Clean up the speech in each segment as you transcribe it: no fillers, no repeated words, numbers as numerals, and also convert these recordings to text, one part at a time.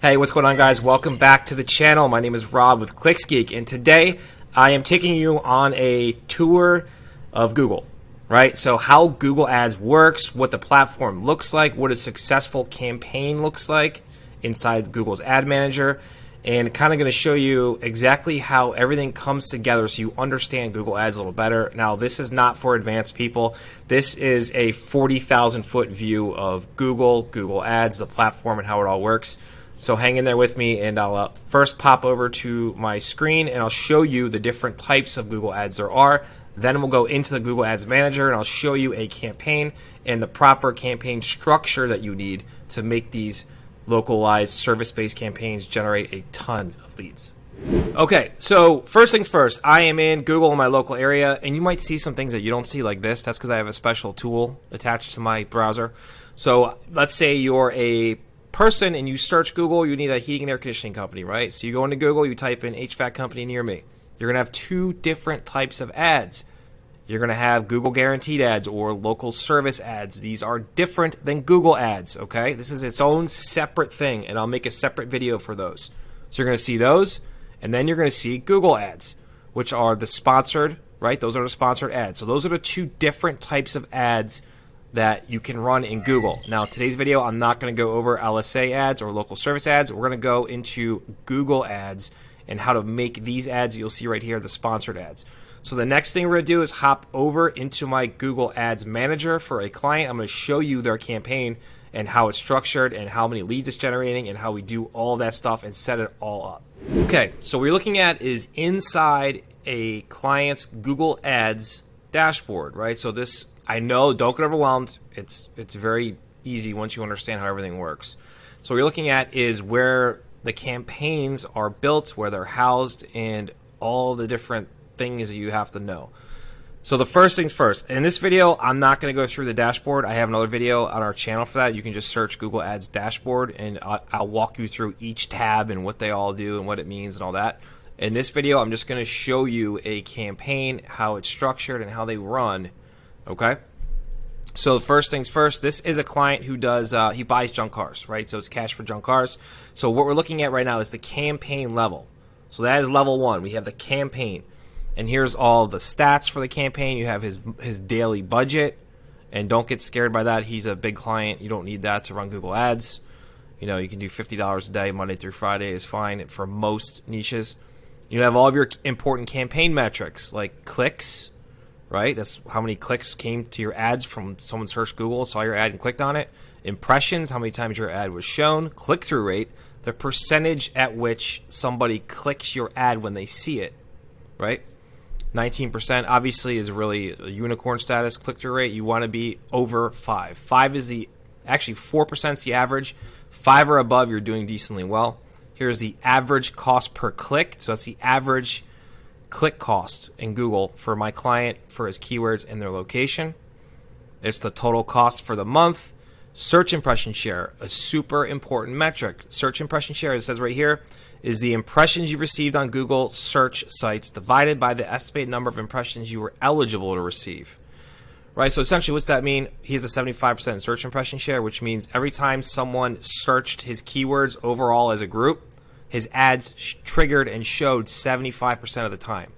Hey, what's going on, guys? Welcome back to the channel. My name is Rob with ClicksGeek, and today I am taking you on a tour of Google, right? So how Google Ads works, what the platform looks like, what a successful campaign looks like inside Google's Ad Manager, and kind of going to show you exactly how everything comes together so you understand Google Ads a little better. Now, this is not for advanced people. This is a 40,000 foot view of Google Ads, the platform, and how it all works. So hang in there with me, and I'll first pop over to my screen and I'll show you the different types of Google Ads there are. Then we'll go into the Google Ads Manager and I'll show you a campaign and the proper campaign structure that you need to make these localized service-based campaigns generate a ton of leads. Okay, so first things first, I am in Google in my local area, and you might see some things that you don't see like this. That's because I have a special tool attached to my browser. So let's say you're a person and you search Google, you need a heating and air conditioning company, right? So you go into Google, you type in HVAC company near me. You're going to have two different types of ads. You're going to have Google guaranteed ads or local service ads. These are different than Google ads, okay? This is its own separate thing, and I'll make a separate video for those. So you're going to see those, and then you're going to see Google ads, which are the sponsored, right? Those are the sponsored ads. So those are the two different types of ads that you can run in Google. Now, today's video, I'm not going to go over LSA ads or local service ads. We're going to go into Google ads and how to make these ads you'll see right here, the sponsored ads. So the next thing we're going to do is hop over into my Google Ads Manager for a client. I'm going to show you their campaign and how it's structured and how many leads it's generating and how we do all that stuff and set it all up. Okay, so what we're looking at is inside a client's Google Ads dashboard, right? So this, I know, don't get overwhelmed. It's very easy once you understand how everything works. So what you're looking at is where the campaigns are built, where they're housed, and all the different things that you have to know. So the first things first, in this video, I'm not going to go through the dashboard. I have another video on our channel for that. You can just search Google Ads dashboard, and I'll walk you through each tab and what they all do and what it means and all that. In this video, I'm just going to show you a campaign, how it's structured, and how they run. Okay, so first things first, this is a client who does he buys junk cars, right? So it's cash for junk cars. So what we're looking at right now is the campaign level. So that is level one. We have the campaign, and here's all the stats for the campaign. You have his daily budget, and don't get scared by that. He's a big client. You don't need that to run Google Ads. You know, you can do $50 a day, Monday through Friday is fine for most niches. You have all of your important campaign metrics like clicks, right? That's how many clicks came to your ads from someone searched Google, saw your ad and clicked on it. Impressions, how many times your ad was shown. Click-through rate, the percentage at which somebody clicks your ad when they see it, right? 19% obviously is really a unicorn status. Click-through rate, you want to be over 5. 5 is actually 4% is the average. 5 or above, you're doing decently well. Here's the average cost per click. So that's the average click cost in Google for my client, for his keywords and their location. It's the total cost for the month. Search impression share, a super important metric. Search impression share, it says right here, is the impressions you received on Google search sites divided by the estimated number of impressions you were eligible to receive. Right, so essentially what's that mean? He has a 75% search impression share, which means every time someone searched his keywords overall as a group, his ads triggered and showed 75% of the time.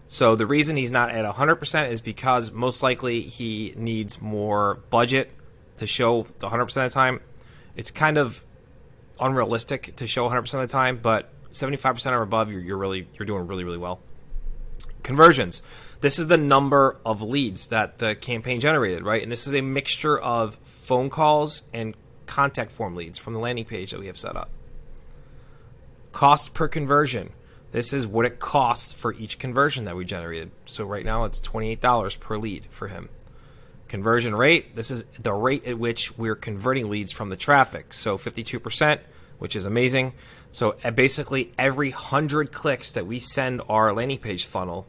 So the reason he's not at 100% is because most likely he needs more budget to show the 100% of the time. It's kind of unrealistic to show 100% of the time, but 75% or above, you're doing really well. Conversions. This is the number of leads that the campaign generated, right? And this is a mixture of phone calls and contact form leads from the landing page that we have set up. Cost per conversion. This is what it costs for each conversion that we generated. So right now it's $28 per lead for him. Conversion rate. This is the rate at which we're converting leads from the traffic. So 52%, which is amazing. So basically every 100 clicks that we send our landing page funnel,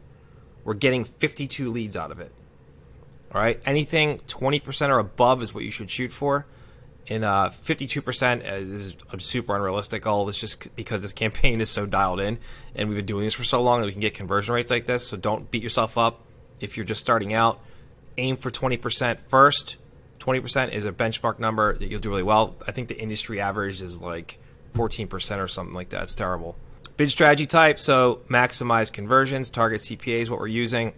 we're getting 52 leads out of it. All right. Anything 20% or above is what you should shoot for. And 52% is a super unrealistic goal. It's just because this campaign is so dialed in, and we've been doing this for so long that we can get conversion rates like this. So don't beat yourself up if you're just starting out. Aim for 20% first. 20% is a benchmark number that you'll do really well. I think the industry average is like 14% or something like that. It's terrible. Bid strategy type, so maximize conversions, target CPA is what we're using.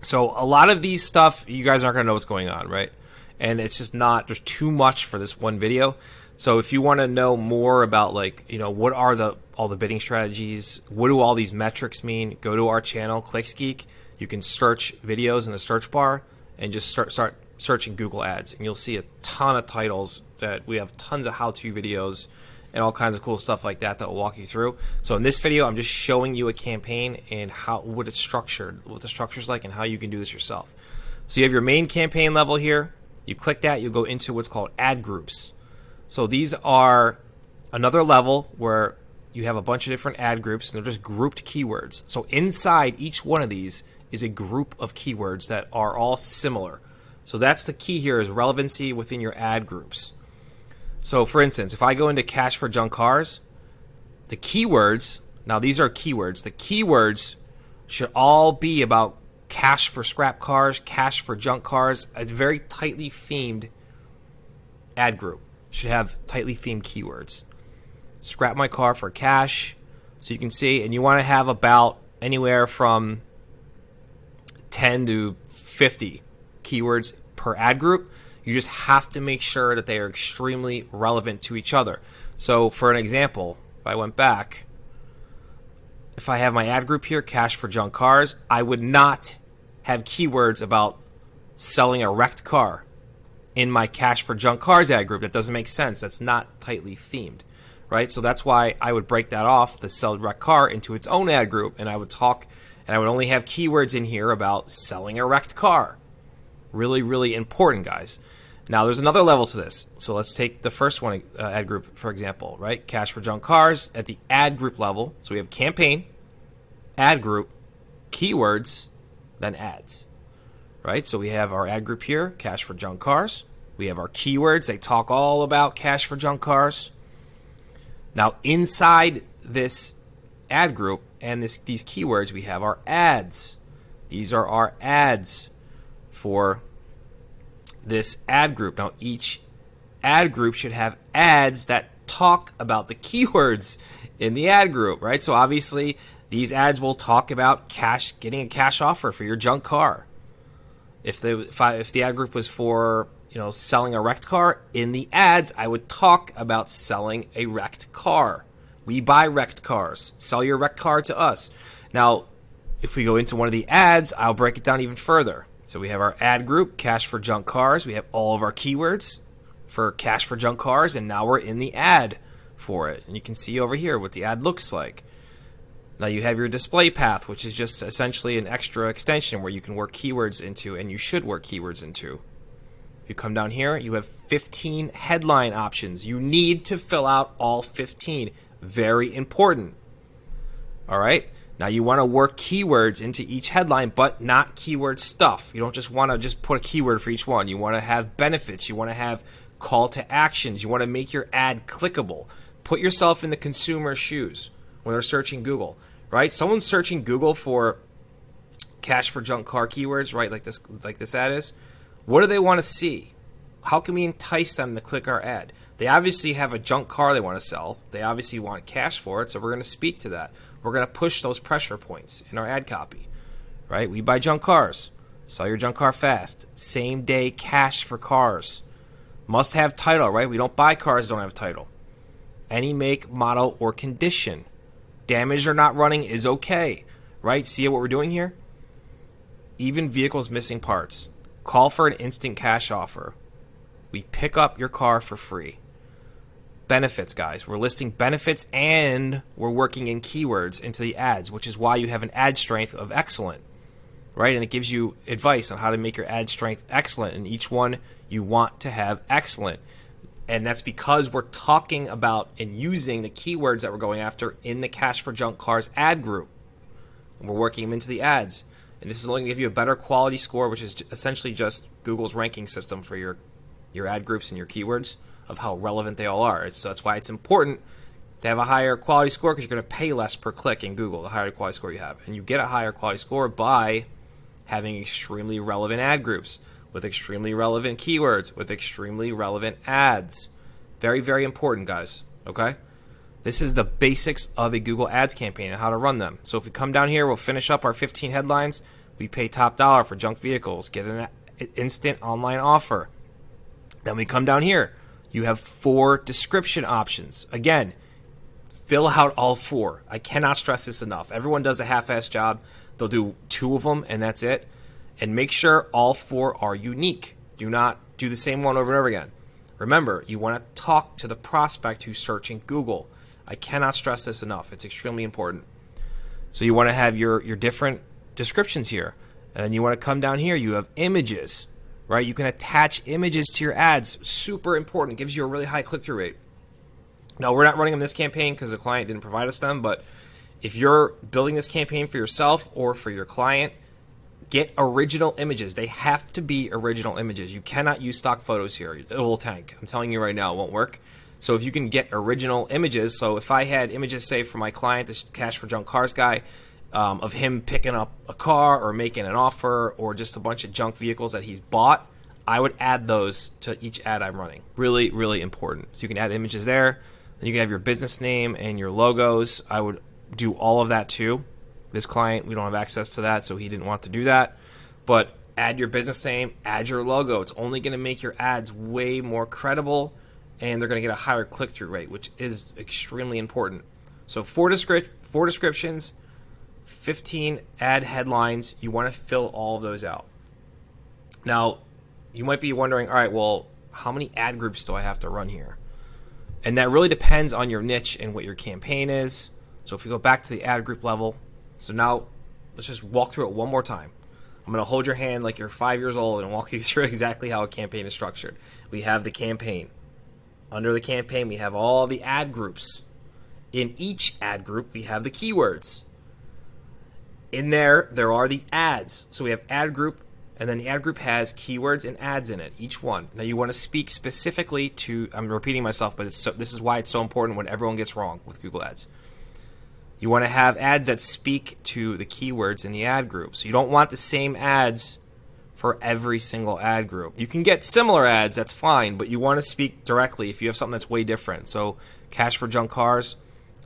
So a lot of these stuff, you guys aren't going to know what's going on, right? And it's just not, there's too much for this one video. So if you want to know more about, like, you know, what are all the bidding strategies, what do all these metrics mean, go to our channel, ClicksGeek. You can search videos in the search bar and just start searching Google Ads, and you'll see a ton of titles that we have tons of how-to videos and all kinds of cool stuff like that will walk you through. So in this video, I'm just showing you a campaign and what it's structured, what the structure's like, and how you can do this yourself. So you have your main campaign level here. You click that, you'll go into what's called ad groups. So these are another level where you have a bunch of different ad groups, and they're just grouped keywords. So inside each one of these is a group of keywords that are all similar. So that's the key here, is relevancy within your ad groups. So for instance, if I go into cash for junk cars, the keywords, now these are keywords, the keywords should all be about cash for scrap cars, cash for junk cars, a very tightly themed ad group. Should have tightly themed keywords. Scrap my car for cash, so you can see, and you want to have about anywhere from 10 to 50 keywords per ad group. You just have to make sure that they are extremely relevant to each other. So for an example, if I went back, if I have my ad group here, cash for junk cars, I would not have keywords about selling a wrecked car in my cash for junk cars ad group. That doesn't make sense. That's not tightly themed, right? So that's why I would break that off, the sell wrecked car, into its own ad group, and I would talk, and I would only have keywords in here about selling a wrecked car. Really, really important, guys. Now, there's another level to this. So let's take the first one, ad group, for example, right? Cash for junk cars at the ad group level. So we have campaign, ad group, keywords, then ads, right? So we have our ad group here, cash for junk cars. We have our keywords. They talk all about cash for junk cars. Now, inside this ad group and these keywords, we have our ads. These are our ads for this ad group. Now, each ad group should have ads that talk about the keywords in the ad group, right? So obviously, these ads will talk about cash, getting a cash offer for your junk car. If the ad group was for, you know, selling a wrecked car, in the ads I would talk about selling a wrecked car. We buy wrecked cars. Sell your wrecked car to us. Now, if we go into one of the ads, I'll break it down even further. So we have our ad group, cash for junk cars. We have all of our keywords for cash for junk cars, and now we're in the ad for it. And you can see over here what the ad looks like. Now you have your display path, which is just essentially an extra extension where you can work keywords into, and you should work keywords into. If you come down here, you have 15 headline options. You need to fill out all 15. Very important. All right? Now you want to work keywords into each headline, but not keyword stuff. You don't just want to just put a keyword for each one. You want to have benefits. You want to have call to actions. You want to make your ad clickable. Put yourself in the consumer's shoes when they're searching Google, right? Someone's searching Google for cash for junk car keywords, right? Like this ad is. What do they want to see? How can we entice them to click our ad? They obviously have a junk car they want to sell. They obviously want cash for it, so we're going to speak to that. We're going to push those pressure points in our ad copy, right? We buy junk cars. Sell your junk car fast. Same day cash for cars. Must have title, right? We don't buy cars that don't have title. Any make, model, or condition. Damaged or not running is okay, right? See what we're doing here? Even vehicles missing parts. Call for an instant cash offer. We pick up your car for free. Benefits, guys. We're listing benefits and we're working in keywords into the ads, which is why you have an ad strength of excellent, right? And it gives you advice on how to make your ad strength excellent. And each one you want to have excellent. And that's because we're talking about and using the keywords that we're going after in the cash for junk cars ad group. And we're working them into the ads. And this is only going to give you a better quality score, which is essentially just Google's ranking system for your ad groups and your keywords of how relevant they all are. So that's why it's important to have a higher quality score, because you're going to pay less per click in Google the higher quality score you have. And you get a higher quality score by having extremely relevant ad groups with extremely relevant keywords with extremely relevant ads. Very, very important, guys. Okay? This is the basics of a Google Ads campaign and how to run them. So if we come down here, we'll finish up our 15 headlines. We pay top dollar for junk vehicles, get an instant online offer. Then we come down here. You have 4 description options. Again, fill out all 4. I cannot stress this enough. Everyone does a half-assed job. They'll do 2 of them, and that's it. And make sure all 4 are unique. Do not do the same one over and over again. Remember, you want to talk to the prospect who's searching Google. I cannot stress this enough. It's extremely important. So you want to have your different descriptions here. And you want to come down here. You have images, right? You can attach images to your ads. Super important. It gives you a really high click-through rate. Now, we're not running them this campaign because the client didn't provide us them. But if you're building this campaign for yourself or for your client, get original images. They have to be original images. You cannot use stock photos here. It will tank. I'm telling you right now, it won't work. So if you can get original images, so if I had images, say, for my client, this Cash for Junk Cars guy, of him picking up a car or making an offer or just a bunch of junk vehicles that he's bought, I would add those to each ad I'm running. Really, really important. So you can add images there. Then you can have your business name and your logos. I would do all of that too. This client, we don't have access to that, so he didn't want to do that. But add your business name, add your logo. It's only going to make your ads way more credible, and they're going to get a higher click-through rate, which is extremely important. So 4 descriptions, 15 ad headlines. You want to fill all of those out. Now, you might be wondering, all right, well, how many ad groups do I have to run here? And that really depends on your niche and what your campaign is. So if we go back to the ad group level, so now let's just walk through it one more time. I'm going to hold your hand like you're 5 years old and walk you through exactly how a campaign is structured. We have the campaign. Under the campaign, we have all the ad groups. In each ad group, we have the keywords. In there are the ads. So we have ad group, and then the ad group has keywords and ads in it, each one. Now you want to speak specifically to, I'm repeating myself, but this is why it's so important when everyone gets wrong with Google Ads. You want to have ads that speak to the keywords in the ad group. So you don't want the same ads for every single ad group. You can get similar ads, that's fine, but you want to speak directly if you have something that's way different. So Cash for Junk Cars,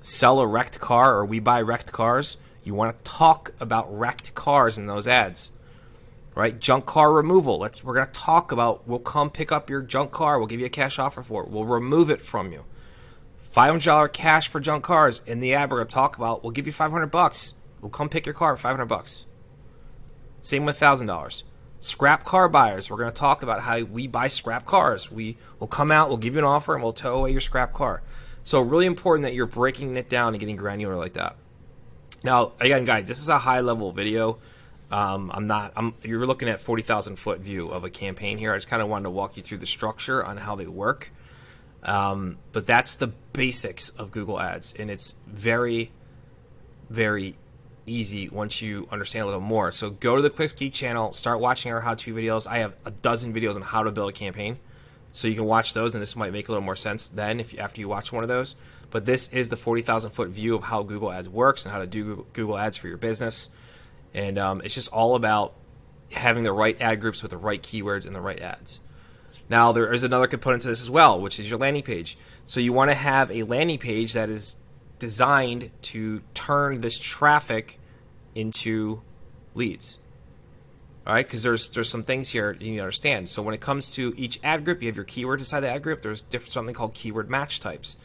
sell a wrecked car, or we buy wrecked cars. You want to talk about wrecked cars in those ads, right? Junk car removal. We're going to talk about, we'll come pick up your junk car. We'll give you a cash offer for it. We'll remove it from you. $500 cash for junk cars. In the ad, we're going to talk about, we'll give you $500. We'll come pick your car for $500. Same with $1,000. Scrap car buyers. We're going to talk about how we buy scrap cars. We will come out, we'll give you an offer, and we'll tow away your scrap car. So really important that you're breaking it down and getting granular like that. Now, again, guys, this is a high-level video. You're looking at 40,000 foot view of a campaign here. I just kind of wanted to walk you through the structure on how they work. But that's the basics of Google Ads, and it's very, very easy once you understand a little more. So go to the ClicksGeek channel, start watching our how-to videos. I have a dozen videos on how to build a campaign, so you can watch those, and this might make a little more sense then after you watch one of those. But this is the 40,000 foot view of how Google Ads works and how to do Google Ads for your business. And it's just all about having the right ad groups with the right keywords and the right ads. Now, there is another component to this as well, which is your landing page. So you want to have a landing page that is designed to turn this traffic into leads. All right, because there's some things here you need to understand. So when it comes to each ad group, you have your keyword inside the ad group. There's something called keyword match types.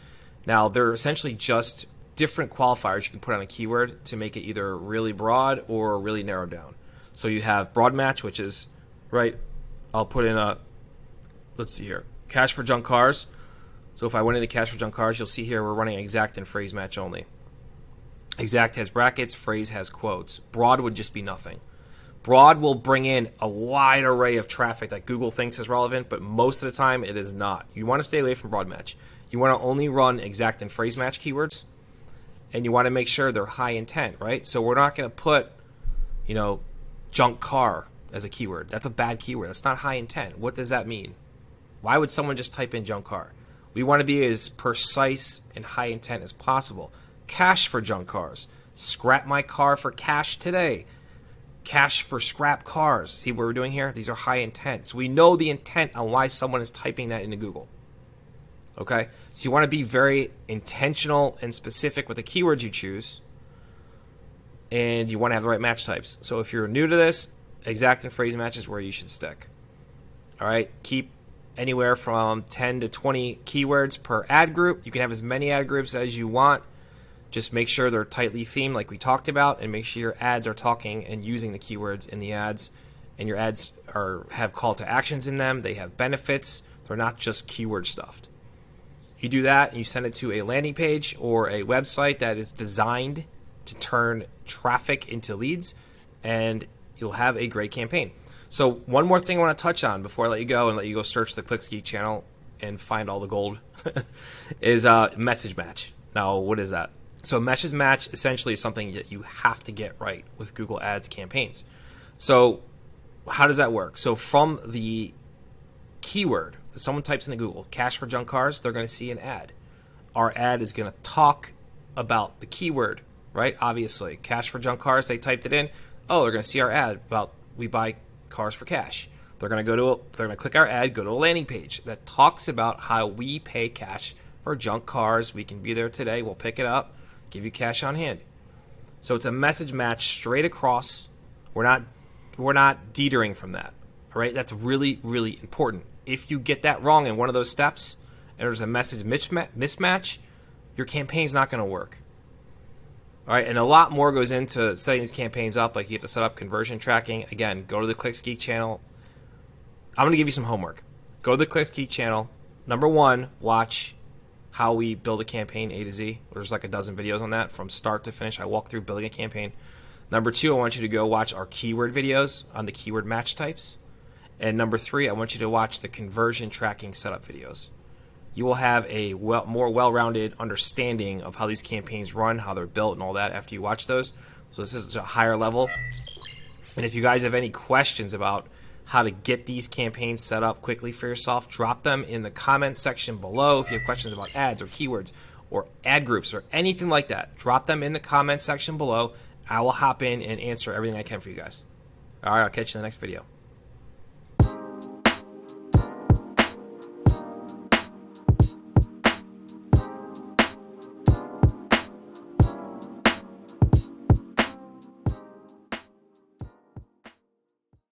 Now, they're essentially just different qualifiers you can put on a keyword to make it either really broad or really narrowed down. So you have broad match, which is, right, I'll put in let's see here, Cash for Junk Cars. So if I went into Cash for Junk Cars, you'll see here we're running exact and phrase match only. Exact has brackets, phrase has quotes. Broad would just be nothing. Broad will bring in a wide array of traffic that Google thinks is relevant, but most of the time it is not. You want to stay away from broad match. You want to only run exact and phrase match keywords, and you want to make sure they're high intent, right? So we're not going to put, junk car as a keyword. That's a bad keyword. That's not high intent. What does that mean? Why would someone just type in junk car? We want to be as precise and high intent as possible. Cash for junk cars. Scrap my car for cash today. Cash for scrap cars. See what we're doing here? These are high intent. So we know the intent on why someone is typing that into Google. Okay, so you want to be very intentional and specific with the keywords you choose, and you want to have the right match types. So if you're new to this, exact and phrase match is where you should stick. All right, keep anywhere from 10 to 20 keywords per ad group. You can have as many ad groups as you want. Just make sure they're tightly themed like we talked about, and make sure your ads are talking and using the keywords in the ads, and your ads have call to actions in them. They have benefits. They're not just keyword stuffed. You do that and you send it to a landing page or a website that is designed to turn traffic into leads, and you'll have a great campaign. So one more thing I want to touch on before I let you go and let you go search the ClickSgeek channel and find all the gold is message match. Now, what is that? So a message match essentially is something that you have to get right with Google Ads campaigns. So how does that work? So from the keyword, someone types into Google, cash for junk cars, they're going to see an ad. Our ad is going to talk about the keyword, right? Obviously, cash for junk cars, they typed it in. Oh, they're going to see our ad about we buy cars for cash. They're going to click our ad, go to a landing page that talks about how we pay cash for junk cars. We can be there today. We'll pick it up, give you cash on hand. So it's a message match straight across. We're not detering from that. All right, that's really, really important. If you get that wrong in one of those steps and there's a message mismatch, your campaign's not going to work. All right, and a lot more goes into setting these campaigns up. Like you have to set up conversion tracking. Again, go to the ClickSgeek channel. I'm going to give you some homework. Go to the ClickSgeek channel. Number one, watch how we build a campaign A to Z. There's like a dozen videos on that from start to finish. I walk through building a campaign. Number two, I want you to go watch our keyword videos on the keyword match types. And number three, I want you to watch the conversion tracking setup videos. You will have a more well-rounded understanding of how these campaigns run, how they're built, and all that after you watch those. So this is a higher level. And if you guys have any questions about how to get these campaigns set up quickly for yourself, drop them in the comment section below. If you have questions about ads or keywords or ad groups or anything like that, drop them in the comment section below. I will hop in and answer everything I can for you guys. All right, I'll catch you in the next video.